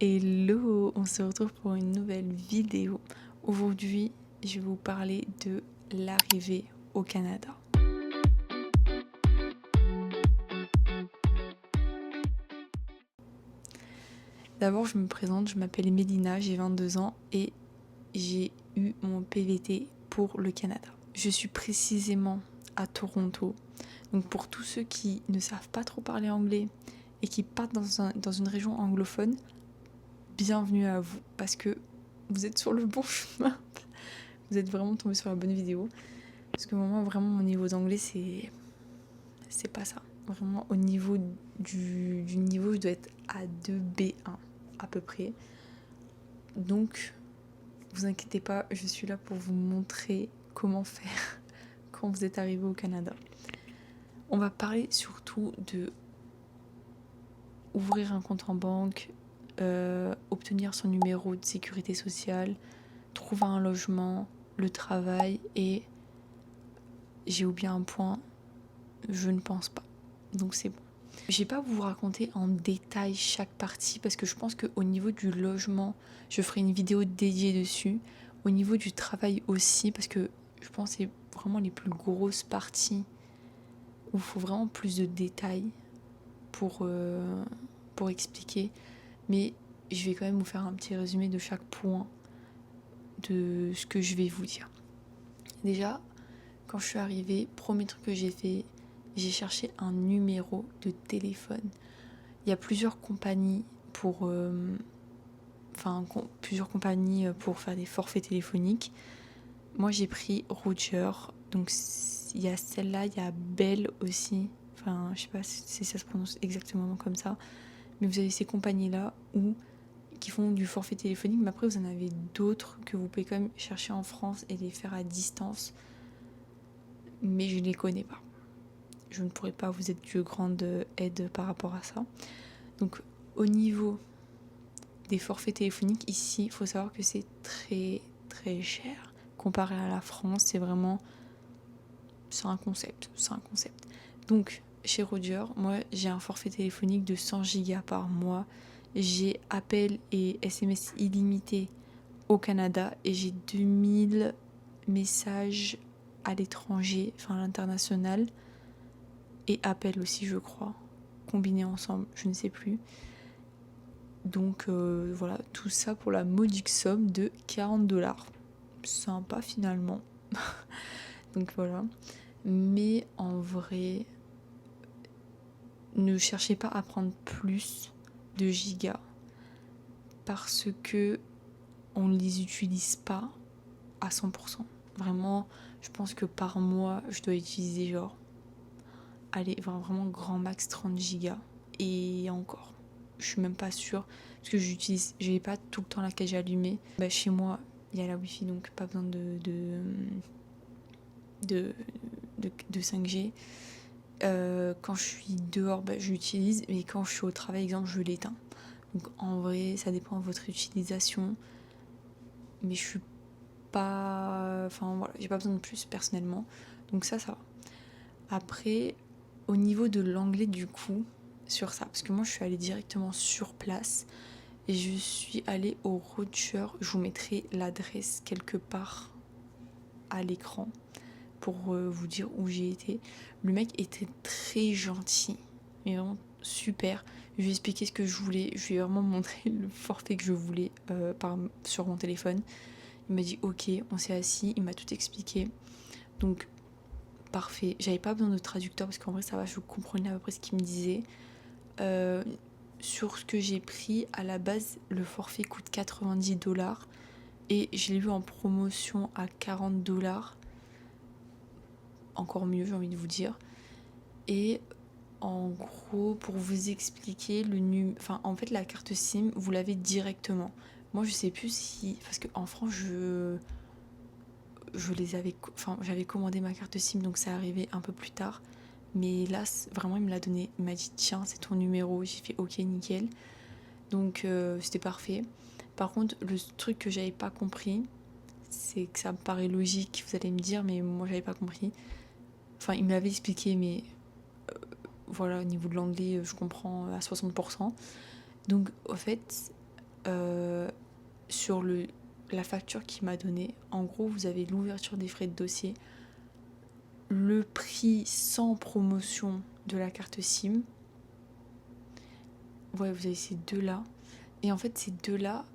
Hello, on se retrouve pour une nouvelle vidéo. Aujourd'hui, je vais vous parler de l'arrivée au Canada. D'abord, je me présente, je m'appelle Mélina, j'ai 22 ans et j'ai eu mon PVT pour le Canada. Je suis précisément à Toronto. Donc pour tous ceux qui ne savent pas trop parler anglais et qui partent dans une région anglophone, bienvenue à vous parce que vous êtes sur le bon chemin. Vous êtes vraiment tombé sur la bonne vidéo. Parce que moi, vraiment, mon niveau d'anglais, c'est pas ça. Vraiment, au niveau du niveau, je dois être à 2B1 à peu près. Donc, vous inquiétez pas, je suis là pour vous montrer comment faire quand vous êtes arrivé au Canada. On va parler surtout de ouvrir un compte en banque, obtenir son numéro de sécurité sociale, trouver un logement, le travail et j'ai oublié un point, je ne pense pas. Donc c'est bon. Je vais pas vous raconter en détail chaque partie parce que je pense qu'au niveau du logement, je ferai une vidéo dédiée dessus. Au niveau du travail aussi, parce que je pense que c'est vraiment les plus grosses parties où il faut vraiment plus de détails pour expliquer. Mais je vais quand même vous faire un petit résumé de chaque point de ce que je vais vous dire. Déjà, quand je suis arrivée, premier truc que j'ai fait, j'ai cherché un numéro de téléphone. Il y a plusieurs compagnies pour faire des forfaits téléphoniques. Moi j'ai pris Roger, donc il y a celle-là, il y a Bell aussi. Enfin, je sais pas si ça se prononce exactement comme ça, mais vous avez ces compagnies-là qui font du forfait téléphonique, mais après vous en avez d'autres que vous pouvez quand même chercher en France et les faire à distance, mais je les connais pas. Je ne pourrais pas vous être de grande aide par rapport à ça. Donc au niveau des forfaits téléphoniques, ici, il faut savoir que c'est très très cher. Comparé à la France, c'est un concept. Donc chez Roger, moi j'ai un forfait téléphonique de 100 gigas par mois. J'ai appel et SMS illimité au Canada et j'ai 2000 messages à l'étranger, enfin à l'international. Et appel aussi, je crois, combinés ensemble, je ne sais plus. Donc voilà, tout ça pour la modique somme de 40$. Sympa finalement. Donc voilà. Mais en vrai, ne cherchez pas à prendre plus de gigas parce que on ne les utilise pas à 100%. Vraiment, je pense que par mois, je dois utiliser vraiment grand max 30 gigas. Et encore, je suis même pas sûre. Parce que je n'ai pas tout le temps la cage allumée. Chez moi, il y a la wifi, donc pas besoin de 5G. Quand je suis dehors, je l'utilise. Mais quand je suis au travail, exemple, je l'éteins. Donc en vrai, ça dépend de votre utilisation. Mais je suis pas... Enfin voilà, j'ai pas besoin de plus personnellement. Donc ça va. Après, au niveau de l'anglais du coup, sur ça, parce que moi je suis allée directement sur place et je suis allée au Roger. Je vous mettrai l'adresse quelque part à l'écran pour vous dire où j'ai été. Le mec était très gentil, mais vraiment super. Je lui ai expliqué ce que je voulais, je lui ai vraiment montré le forfait que je voulais sur mon téléphone. Il m'a dit ok, on s'est assis, il m'a tout expliqué. Donc parfait, j'avais pas besoin de traducteur parce qu'en vrai ça va, je comprenais à peu près ce qu'il me disait. Sur ce que j'ai pris, à la base le forfait coûte 90$ et je l'ai vu en promotion à 40$. Encore mieux, j'ai envie de vous dire. Et en gros, pour vous expliquer, en fait la carte SIM, vous l'avez directement. Moi je sais plus si... Parce qu'en France j'avais commandé ma carte SIM, donc ça arrivait un peu plus tard. Mais là, vraiment, il me l'a donné. Il m'a dit, tiens, c'est ton numéro. J'ai fait, ok, nickel. Donc, c'était parfait. Par contre, le truc que j'avais pas compris, c'est que ça me paraît logique, vous allez me dire, mais moi, j'avais pas compris. Enfin, il me l'avait expliqué, mais voilà, au niveau de l'anglais, je comprends à 60%. Donc, au fait, sur la facture qu'il m'a donnée, en gros, vous avez l'ouverture des frais de dossier, le prix sans promotion de la carte SIM. Ouais, vous avez ces deux-là. Et en fait, ces deux-là,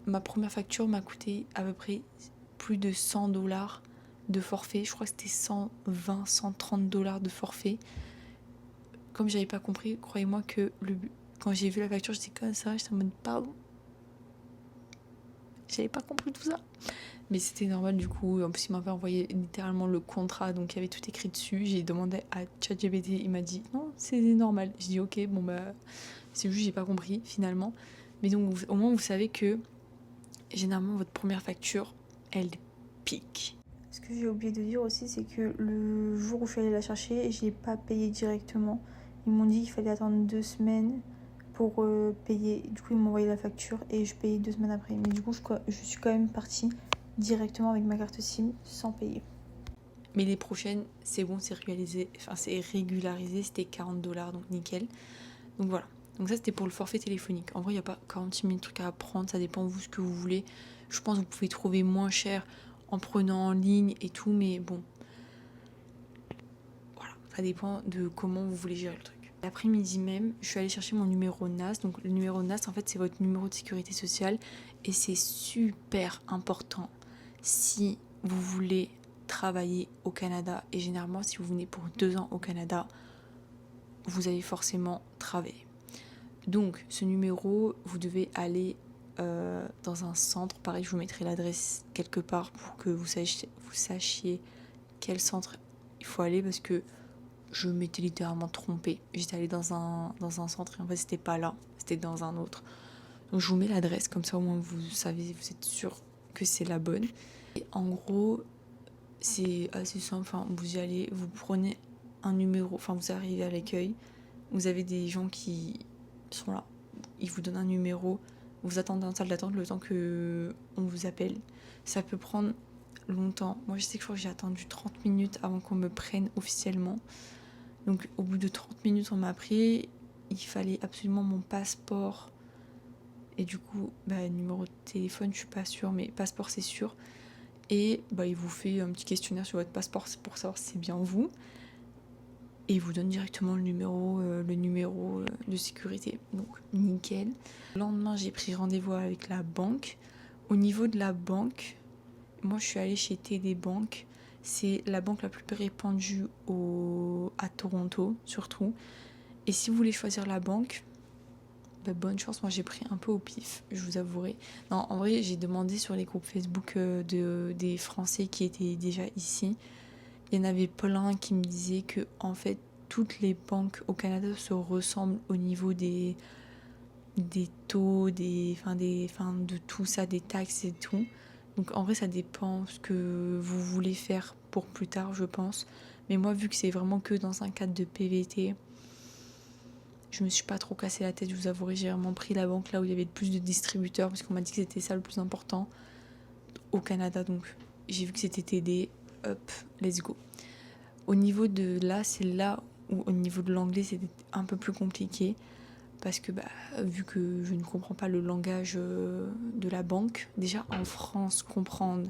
ma première facture m'a coûté à peu près plus de 100$ de forfait. Je crois que c'était 120, 130$ de forfait. Comme j'avais pas compris, croyez-moi que quand j'ai vu la facture, j'étais comme ça, j'étais en mode pardon. J'avais pas compris tout ça. Mais c'était normal du coup. En plus, il m'avait envoyé littéralement le contrat, donc il y avait tout écrit dessus. J'ai demandé à ChatGPT, il m'a dit non, c'est normal. J'ai dit ok, bon bah, c'est juste, j'ai pas compris finalement. Mais donc, au moins, vous savez que généralement, votre première facture, elle pique. Ce que j'ai oublié de dire aussi, c'est que le jour où je suis allée la chercher, j'ai pas payé directement. Ils m'ont dit qu'il fallait attendre 2 semaines pour payer. Du coup, ils m'ont envoyé la facture et je payais 2 semaines après. Mais du coup, je suis quand même partie directement avec ma carte SIM sans payer. Mais les prochaines, c'est bon, c'est régularisé. Enfin, c'est régularisé, c'était 40$, donc nickel. Donc voilà. Donc ça, c'était pour le forfait téléphonique. En vrai, il n'y a pas 46 000 trucs à apprendre, ça dépend de vous ce que vous voulez. Je pense que vous pouvez trouver moins cher en prenant en ligne et tout, mais bon. Voilà, ça dépend de comment vous voulez gérer le truc. L'après-midi même, je suis allée chercher mon numéro NAS. Donc le numéro NAS, en fait, c'est votre numéro de sécurité sociale. Et c'est super important si vous voulez travailler au Canada. Et généralement, si vous venez pour 2 ans au Canada, vous allez forcément travailler. Donc, ce numéro, vous devez aller dans un centre. Pareil, je vous mettrai l'adresse quelque part pour que vous sachiez quel centre il faut aller, parce que je m'étais littéralement trompée. J'étais allée dans un centre et en fait, c'était pas là, c'était dans un autre. Donc, je vous mets l'adresse, comme ça au moins vous savez, vous êtes sûr que c'est la bonne. Et en gros, c'est assez simple. Enfin, vous y allez, vous prenez un numéro, enfin, vous arrivez à l'accueil, vous avez des gens qui sont là, ils vous donnent un numéro, vous attendez en salle d'attente le temps que on vous appelle. Ça peut prendre longtemps. Moi, je sais que je crois que j'ai attendu 30 minutes avant qu'on me prenne officiellement. Donc, au bout de 30 minutes, on m'a pris. Il fallait absolument mon passeport. Et du coup, numéro de téléphone, je suis pas sûre, mais passeport, c'est sûr. Et il vous fait un petit questionnaire sur votre passeport pour savoir si c'est bien vous. Et il vous donne directement le numéro de sécurité. Donc, nickel. Le lendemain, j'ai pris rendez-vous avec la banque. Au niveau de la banque, moi, je suis allée chez TD Bank. C'est la banque la plus répandue à Toronto, surtout. Et si vous voulez choisir la banque, bonne chance. Moi, j'ai pris un peu au pif, je vous avouerai. Non, en vrai, j'ai demandé sur les groupes Facebook des Français qui étaient déjà ici. Il y en avait plein qui me disaient que, en fait, toutes les banques au Canada se ressemblent au niveau des taux, de tout ça, des taxes et tout. Donc en vrai, ça dépend ce que vous voulez faire pour plus tard, je pense. Mais moi, vu que c'est vraiment que dans un cadre de PVT, je me suis pas trop cassé la tête, je vous avouerai. J'ai vraiment pris la banque là où il y avait le plus de distributeurs, parce qu'on m'a dit que c'était ça le plus important au Canada. Donc j'ai vu que c'était TD, hop, let's go. Au niveau de là, c'est là où au niveau de l'anglais, c'était un peu plus compliqué. Parce que vu que je ne comprends pas le langage de la banque, déjà en France, comprendre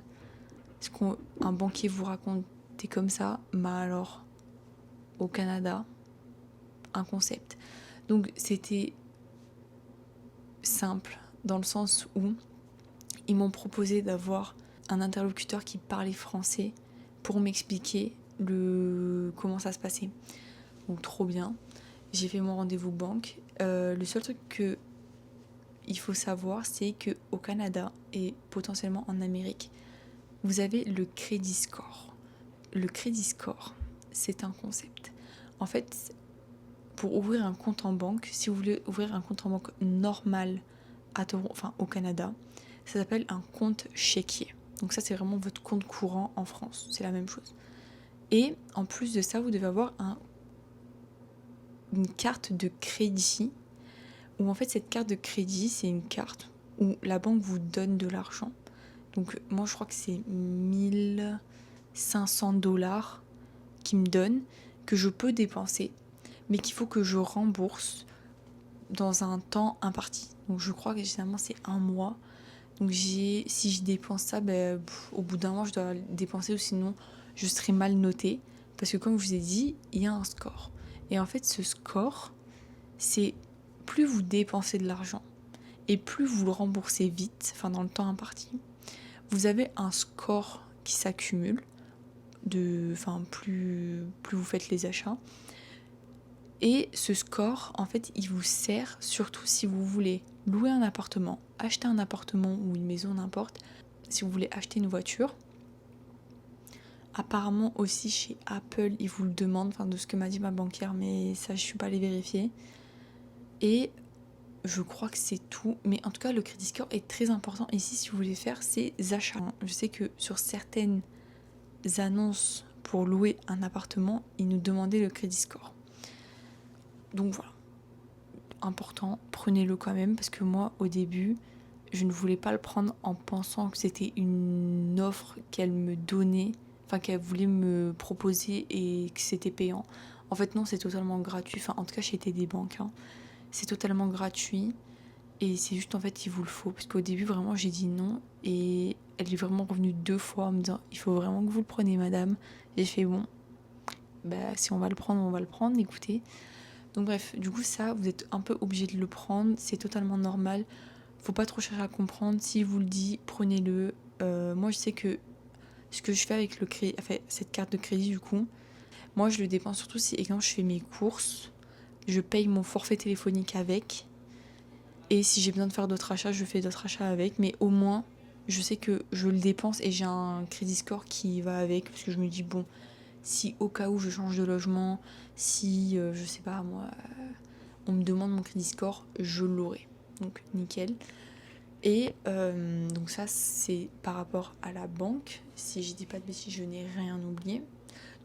ce qu'un banquier vous raconte comme ça, alors au Canada, un concept. Donc c'était simple dans le sens où ils m'ont proposé d'avoir un interlocuteur qui parlait français pour m'expliquer comment ça se passait. Donc trop bien. J'ai fait mon rendez-vous banque. Le seul truc que il faut savoir, c'est qu'au Canada et potentiellement en Amérique, vous avez le crédit score. Le crédit score, c'est un concept. En fait, pour ouvrir un compte en banque, si vous voulez ouvrir un compte en banque normal au Canada, ça s'appelle un compte chéquier. Donc ça, c'est vraiment votre compte courant en France. C'est la même chose. Et en plus de ça, vous devez avoir une carte de crédit, où en fait cette carte de crédit, c'est une carte où la banque vous donne de l'argent. Donc moi je crois que c'est 1500$ qu'ils me donnent, que je peux dépenser, mais qu'il faut que je rembourse dans un temps imparti. Donc je crois que généralement c'est un mois. Donc si je dépense ça, au bout d'un mois je dois dépenser ou sinon je serai mal notée. Parce que comme je vous ai dit, il y a un score. Et en fait ce score, c'est plus vous dépensez de l'argent et plus vous le remboursez vite, enfin dans le temps imparti, vous avez un score qui s'accumule, plus vous faites les achats. Et ce score, en fait, il vous sert surtout si vous voulez louer un appartement, acheter un appartement ou une maison, n'importe, si vous voulez acheter une voiture. Apparemment aussi chez Apple, ils vous le demandent, enfin de ce que m'a dit ma banquière, mais ça je suis pas allée vérifier. Et je crois que c'est tout, mais en tout cas le crédit score est très important ici si vous voulez faire ces achats. Je sais que sur certaines annonces pour louer un appartement, ils nous demandaient le crédit score. Donc voilà, important, prenez-le quand même, parce que moi au début, je ne voulais pas le prendre en pensant que c'était une offre qu'elle me donnait, enfin qu'elle voulait me proposer et que c'était payant. En fait non, c'est totalement gratuit, enfin en tout cas chez TD Bank, hein. C'est totalement gratuit et c'est juste en fait il vous le faut, parce qu'au début vraiment j'ai dit non et elle est vraiment revenue 2 fois en me disant il faut vraiment que vous le preniez madame. Et j'ai fait bon, si on va le prendre, écoutez. Donc bref, du coup ça vous êtes un peu obligé de le prendre, c'est totalement normal. Faut pas trop chercher à comprendre, si vous le dit, prenez-le. Moi je sais que ce que je fais avec cette carte de crédit du coup, moi je le dépense surtout si exemple je fais mes courses, je paye mon forfait téléphonique avec, et si j'ai besoin de faire d'autres achats, je fais d'autres achats avec, mais au moins je sais que je le dépense et j'ai un crédit score qui va avec, parce que je me dis bon, si au cas où je change de logement, si je sais pas moi, on me demande mon crédit score, je l'aurai. Donc nickel. Et donc ça c'est par rapport à la banque. Si je dis pas de bêtises, je n'ai rien oublié.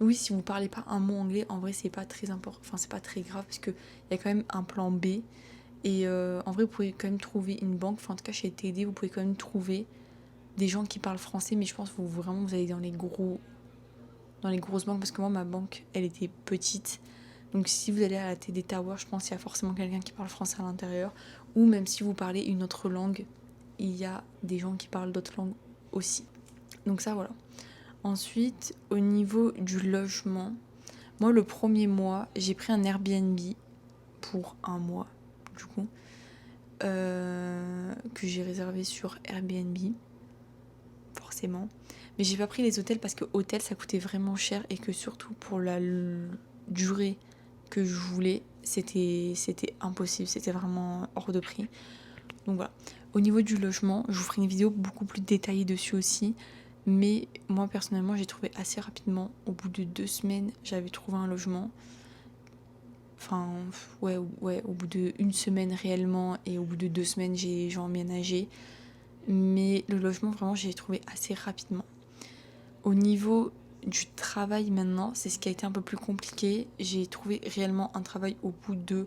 Donc oui, si vous parlez pas un mot anglais, en vrai c'est pas très important, enfin c'est pas très grave, parce que il y a quand même un plan B. Et en vrai vous pouvez quand même trouver une banque, enfin en tout cas chez TD vous pouvez quand même trouver des gens qui parlent français, mais je pense que vous allez dans les grosses banques, parce que moi ma banque elle était petite. Donc si vous allez à la TD Tower, je pense qu'il y a forcément quelqu'un qui parle français à l'intérieur, ou même si vous parlez une autre langue, il y a des gens qui parlent d'autres langues aussi. Donc ça voilà. Ensuite, au niveau du logement, moi le premier mois, j'ai pris un Airbnb pour un mois, du coup, que j'ai réservé sur Airbnb, forcément. Mais j'ai pas pris les hôtels parce que hôtel ça coûtait vraiment cher et que surtout pour la durée que je voulais, c'était impossible, c'était vraiment hors de prix. Donc voilà. Au niveau du logement, je vous ferai une vidéo beaucoup plus détaillée dessus aussi. Mais moi personnellement, j'ai trouvé assez rapidement. Au bout de 2 semaines, j'avais trouvé un logement. Enfin, ouais, au bout d'1 semaine réellement. Et au bout de 2 semaines, j'ai emménagé. Mais le logement, vraiment, j'ai trouvé assez rapidement. Au niveau du travail maintenant, c'est ce qui a été un peu plus compliqué. J'ai trouvé réellement un travail au bout de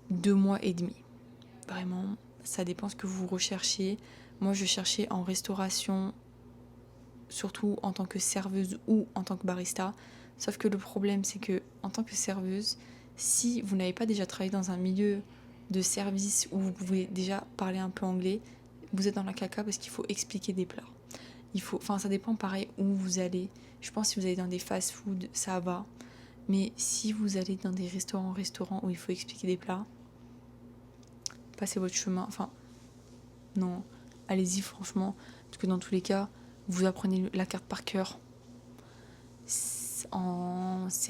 2 mois et demi. Vraiment, ça dépend ce que vous recherchez. Moi, je cherchais en restauration, surtout en tant que serveuse ou en tant que barista. Sauf que le problème, c'est que en tant que serveuse, si vous n'avez pas déjà travaillé dans un milieu de service où vous pouvez déjà parler un peu anglais, vous êtes dans la caca parce qu'il faut expliquer des plats. Ça dépend pareil où vous allez. Je pense que si vous allez dans des fast-food, ça va. Mais si vous allez dans des restaurants où il faut expliquer des plats, passez votre chemin. Enfin, non, allez-y franchement. Parce que dans tous les cas, vous apprenez la carte par cœur. C'est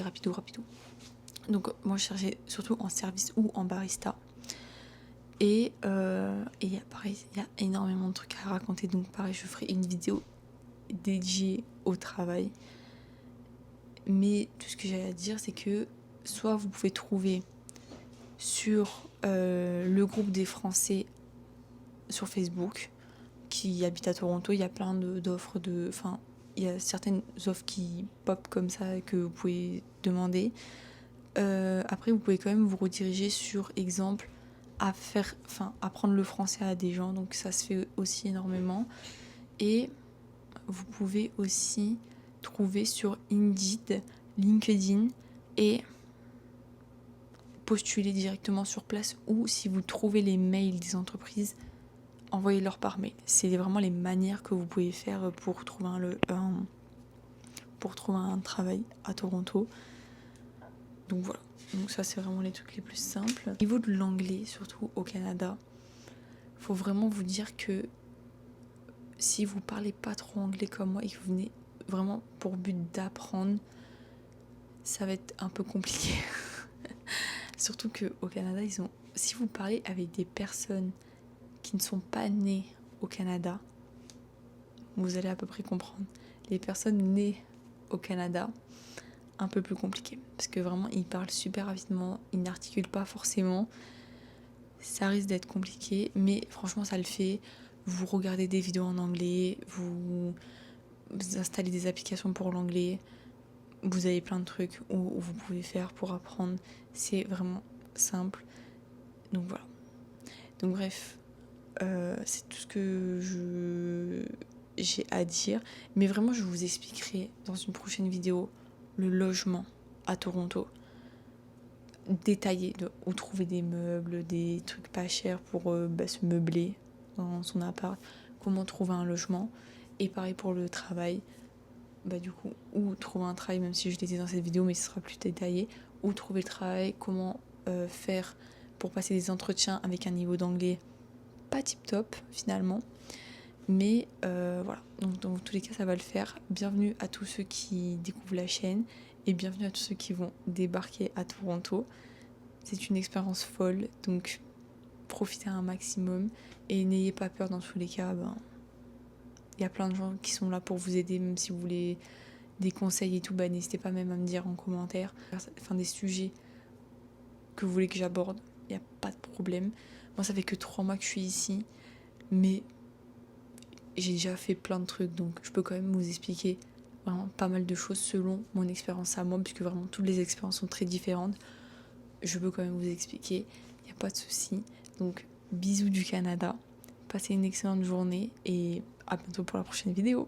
rapido. Donc moi je cherchais surtout en service ou en barista. Et pareil, il y a énormément de trucs à raconter. Donc pareil, je ferai une vidéo dédiée au travail. Mais tout ce que j'ai à dire, c'est que soit vous pouvez trouver sur le groupe des Français sur Facebook qui habitent à Toronto, il y a plein d'offres enfin, il y a certaines offres qui pop comme ça que vous pouvez demander. Après, vous pouvez quand même vous rediriger sur exemple apprendre le français à des gens, donc ça se fait aussi énormément. Et vous pouvez aussi trouver sur Indeed, LinkedIn et postulez directement sur place, ou si vous trouvez les mails des entreprises, envoyez-leur par mail. C'est vraiment les manières que vous pouvez faire pour trouver un travail à Toronto. Donc voilà, donc ça c'est vraiment les trucs les plus simples. Au niveau de l'anglais, surtout au Canada, faut vraiment vous dire que si vous parlez pas trop anglais comme moi et que vous venez vraiment pour but d'apprendre, ça va être un peu compliqué. Surtout qu'au Canada, si vous parlez avec des personnes qui ne sont pas nées au Canada, vous allez à peu près comprendre. Les personnes nées au Canada, un peu plus compliqué. Parce que vraiment, ils parlent super rapidement, ils n'articulent pas forcément. Ça risque d'être compliqué, mais franchement, ça le fait. Vous regardez des vidéos en anglais, vous installez des applications pour l'anglais. Vous avez plein de trucs où vous pouvez faire pour apprendre. C'est vraiment simple. Donc voilà. Donc bref, c'est tout ce que j'ai à dire. Mais vraiment, je vous expliquerai dans une prochaine vidéo le logement à Toronto. Détaillé, de où trouver des meubles, des trucs pas chers pour se meubler dans son appart. Comment trouver un logement. Et pareil pour le travail. Du coup, où trouver un travail, même si je l'ai dit dans cette vidéo, mais ce sera plus détaillé. Où trouver le travail, comment faire pour passer des entretiens avec un niveau d'anglais pas tip top finalement. Mais voilà, donc dans tous les cas ça va le faire. Bienvenue à tous ceux qui découvrent la chaîne et bienvenue à tous ceux qui vont débarquer à Toronto. C'est une expérience folle, donc profitez un maximum et n'ayez pas peur. Dans tous les cas, il y a plein de gens qui sont là pour vous aider, même si vous voulez des conseils et tout, n'hésitez pas même à me dire en commentaire, des sujets que vous voulez que j'aborde, il n'y a pas de problème. Moi ça fait que 3 mois que je suis ici, mais j'ai déjà fait plein de trucs, donc je peux quand même vous expliquer vraiment pas mal de choses selon mon expérience à moi, puisque vraiment toutes les expériences sont très différentes. Je peux quand même vous expliquer, il n'y a pas de souci. Donc bisous du Canada, passez une excellente journée et à bientôt pour la prochaine vidéo.